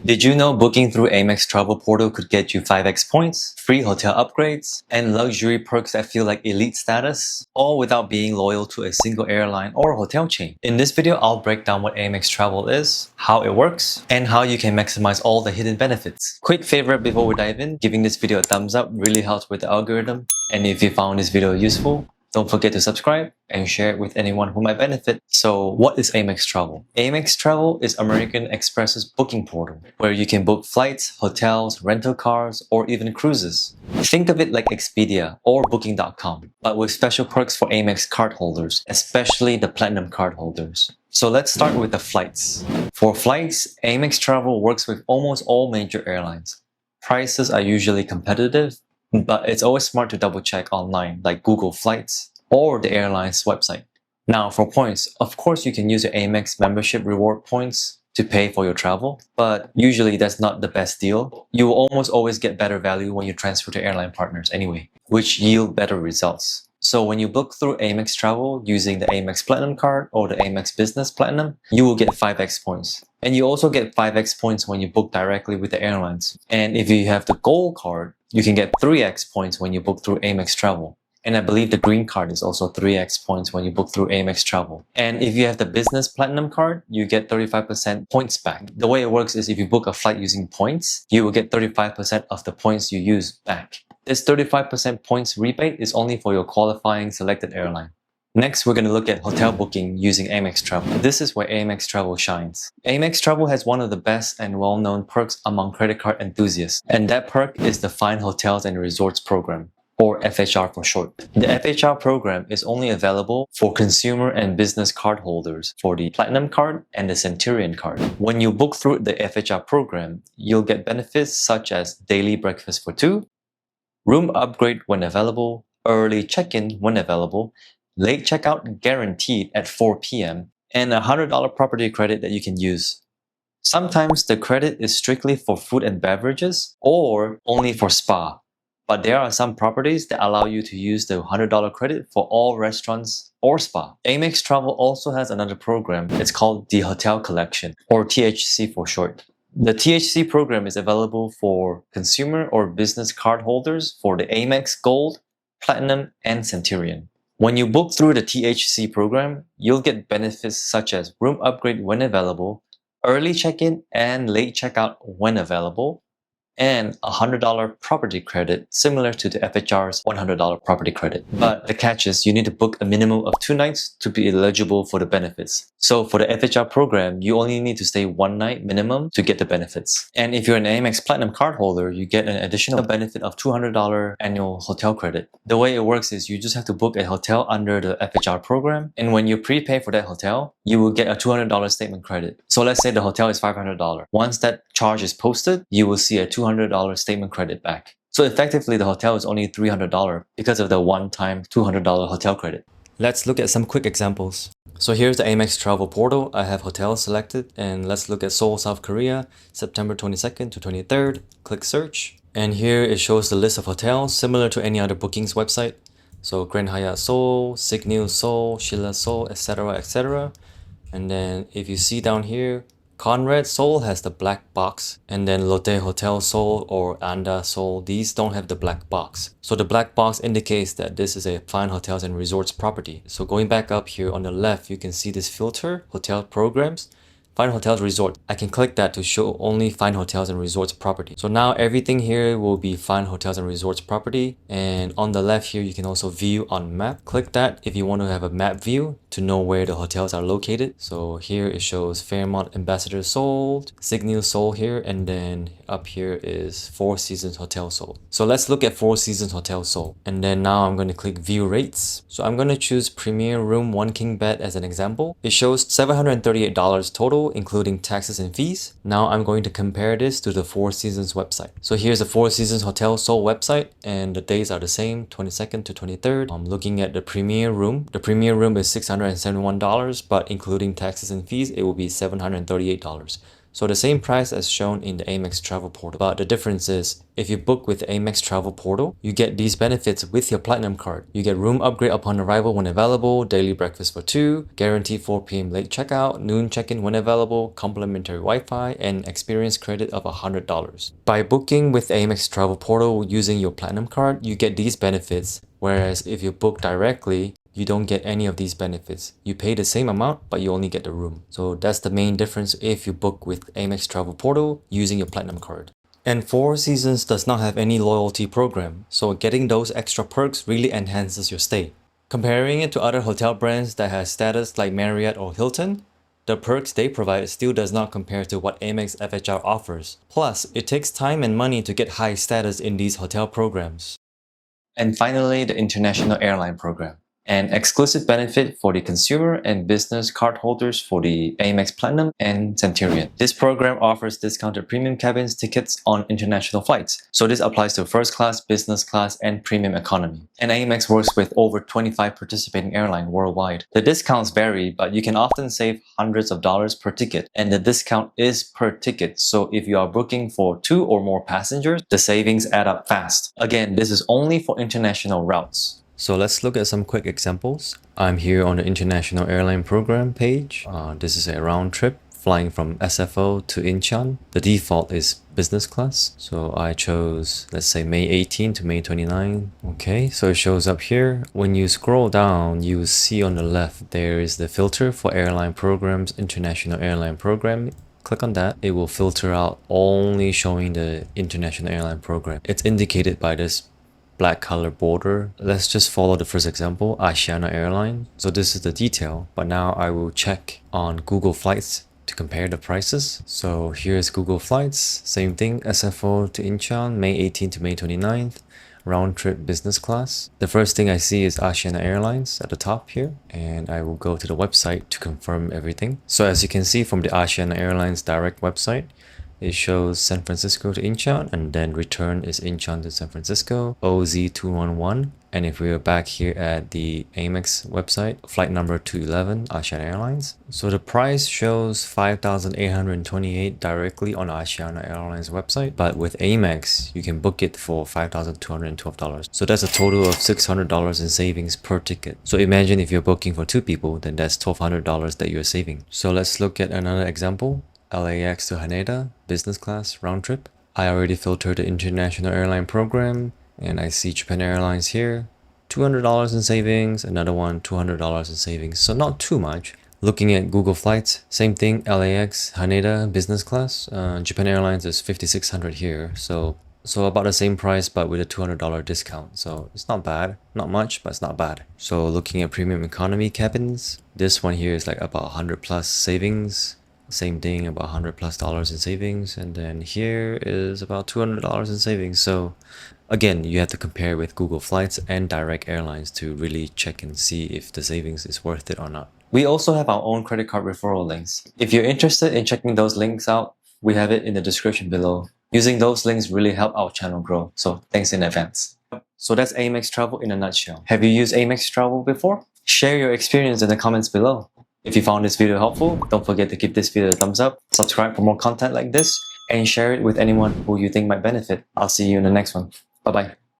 Did you know booking through Amex Travel Portal could get you 5x points, free hotel upgrades, and luxury perks that feel like elite status, all without being loyal to a single airline or hotel chain? In this video, I'll break down what Amex Travel is, how it works, and how you can maximize all the hidden benefits. Quick favor before we dive in, giving this video a thumbs up really helps with the algorithm. And if you found this video useful, don't forget to subscribe and share it with anyone who might benefit. So what is Amex Travel? Amex Travel is American Express's booking portal, where you can book flights, hotels, rental cars, or even cruises. Think of it like Expedia or Booking.com, but with special perks for Amex cardholders, especially the Platinum cardholders. So let's start with the flights. For flights, Amex Travel works with almost all major airlines. Prices are usually competitive, but it's always smart to double check online, like Google Flights or the airline's website. Now for points, of course you can use your Amex membership reward points to pay for your travel, but usually that's not the best deal. You will almost always get better value when you transfer to airline partners anyway, which yield better results. So when you book through Amex Travel using the Amex Platinum card or the Amex Business Platinum, you will get 5x points. And you also get 5x points when you book directly with the airlines. And if you have the Gold card, you can get 3x points when you book through Amex Travel. And I believe the Green card is also 3x points when you book through Amex Travel. And if you have the Business Platinum card, you get 35% points back. The way it works is if you book a flight using points, you will get 35% of the points you use back. This 35% points rebate is only for your qualifying selected airline. Next, we're going to look at hotel booking using Amex Travel. This is where Amex Travel shines. Amex Travel has one of the best and well-known perks among credit card enthusiasts, and that perk is the Fine Hotels and Resorts program, or FHR for short. The FHR program is only available for consumer and business card holders for the Platinum card and the Centurion card. When you book through the FHR program, you'll get benefits such as daily breakfast for two, room upgrade when available, early check-in when available, late checkout guaranteed at 4 p.m., and a $100 property credit that you can use. Sometimes the credit is strictly for food and beverages or only for spa, but there are some properties that allow you to use the $100 credit for all restaurants or spa. Amex Travel also has another program. It's called the Hotel Collection, or THC for short. The THC program is available for consumer or business card holders for the Amex Gold, Platinum, and Centurion. When you book through the THC program, you'll get benefits such as room upgrade when available, early check-in and late checkout when available, and a $100 property credit similar to the FHR's $100 property credit. But the catch is you need to book a minimum of 2 nights to be eligible for the benefits. So for the FHR program, you only need to stay 1 night minimum to get the benefits. And if you're an Amex Platinum card holder, you get an additional benefit of $200 annual hotel credit. The way it works is you just have to book a hotel under the FHR program, and when you prepay for that hotel, you will get a $200 statement credit. So let's say the hotel is $500. Once that charge is posted, you will see a $200 statement credit back. So effectively, the hotel is only $300 because of the one-time $200 hotel credit. Let's look at some quick examples. So here's the Amex Travel Portal. I have hotels selected, and let's look at Seoul, South Korea, September 22nd to 23rd. Click search, and here it shows the list of hotels similar to any other bookings website. So Grand Hyatt Seoul, Signia Seoul, Sheila Seoul, etc., etc. And then if you see down here, Conrad Seoul has the black box, and then Lotte Hotel Seoul or Anda Seoul, these don't have the black box. So the black box indicates that this is a Fine Hotels and Resorts property. So going back up here on the left, you can see this filter, Hotel Programs, Fine Hotels Resort. I can click that to show only Fine Hotels and Resorts property. So now everything here will be Fine Hotels and Resorts property. And on the left here, you can also view on map. Click that if you want to have a map view to know where the hotels are located. So here it shows Fairmont Ambassador Seoul, Signia Seoul here, and then up here is Four Seasons Hotel Seoul. So let's look at Four Seasons Hotel Seoul. And then now I'm going to click view rates. So I'm going to choose Premier Room 1 King Bed as an example. It shows $738 total, including taxes and fees. Now I'm going to compare this to the Four Seasons website. So here's the Four Seasons Hotel Seoul website, and the days are the same, 22nd to 23rd. I'm looking at the Premier Room. The Premier Room is $671, but including taxes and fees, it will be $738. So the same price as shown in the Amex Travel Portal. But the difference is, if you book with the Amex Travel Portal, you get these benefits with your Platinum card. You get room upgrade upon arrival when available, daily breakfast for 2, guaranteed 4 p.m. late checkout, noon check-in when available, complimentary Wi-Fi, and experience credit of $100. By booking with Amex Travel Portal using your Platinum card, you get these benefits, whereas if you book directly, you don't get any of these benefits. You pay the same amount, but you only get the room. So that's the main difference if you book with Amex Travel Portal using your Platinum card. And Four Seasons does not have any loyalty program, so getting those extra perks really enhances your stay. Comparing it to other hotel brands that has status like Marriott or Hilton, the perks they provide still does not compare to what Amex FHR offers. Plus, it takes time and money to get high status in these hotel programs. And finally, the International Airline Program. An exclusive benefit for the consumer and business cardholders for the Amex Platinum and Centurion. This program offers discounted premium cabins tickets on international flights. So this applies to first class, business class, and premium economy. And Amex works with over 25 participating airlines worldwide. The discounts vary, but you can often save hundreds of dollars per ticket. And the discount is per ticket. So if you are booking for 2 or more passengers, the savings add up fast. Again, this is only for international routes. So let's look at some quick examples. I'm here on the International Airline Program page. This is a round trip flying from SFO to Incheon. The default is business class. So I chose, let's say May 18 to May 29. Okay, so it shows up here. When you scroll down, you see on the left, there is the filter for airline programs, International Airline Program. Click on that. It will filter out only showing the International Airline Program. It's indicated by this black color border. Let's just follow the first example, Asiana Airline. So this is the detail, but now I will check on Google Flights to compare the prices. So here's Google Flights, same thing, SFO to Incheon, May 18th to May 29th, round trip business class. The first thing I see is Asiana Airlines at the top here, and I will go to the website to confirm everything. So as you can see from the Asiana Airlines direct website, it shows San Francisco to Incheon, and then return is Incheon to San Francisco, OZ211. And if we are back here at the Amex website, flight number 211, Asiana Airlines. So the price shows $5,828 directly on Asiana Airlines website, but with Amex, you can book it for $5,212. So that's a total of $600 in savings per ticket. So imagine if you're booking for 2 people, then that's $1,200 that you're saving. So let's look at another example. LAX to Haneda, business class, round trip. I already filtered the International Airline Program, and I see Japan Airlines here. $200 in savings, another one $200 in savings, so not too much. Looking at Google Flights, same thing, LAX, Haneda, business class. Japan Airlines is $5,600 here, so about the same price but with a $200 discount. So it's not bad, not much, but it's not bad. So looking at premium economy cabins, this one here is like about 100 plus savings. Same thing, about $100 plus in savings, and then here is about $200 in savings. So again, you have to compare with Google Flights and direct airlines to really check and see if the savings is worth it or not. We also have our own credit card referral links. If you're interested in checking those links out, we have it in the description below. Using those links really help our channel grow, so thanks in advance. So that's Amex Travel in a nutshell. Have you used Amex Travel before? Share your experience in the comments below. If you found this video helpful, don't forget to give this video a thumbs up, subscribe for more content like this, and share it with anyone who you think might benefit. I'll see you in the next one. Bye bye.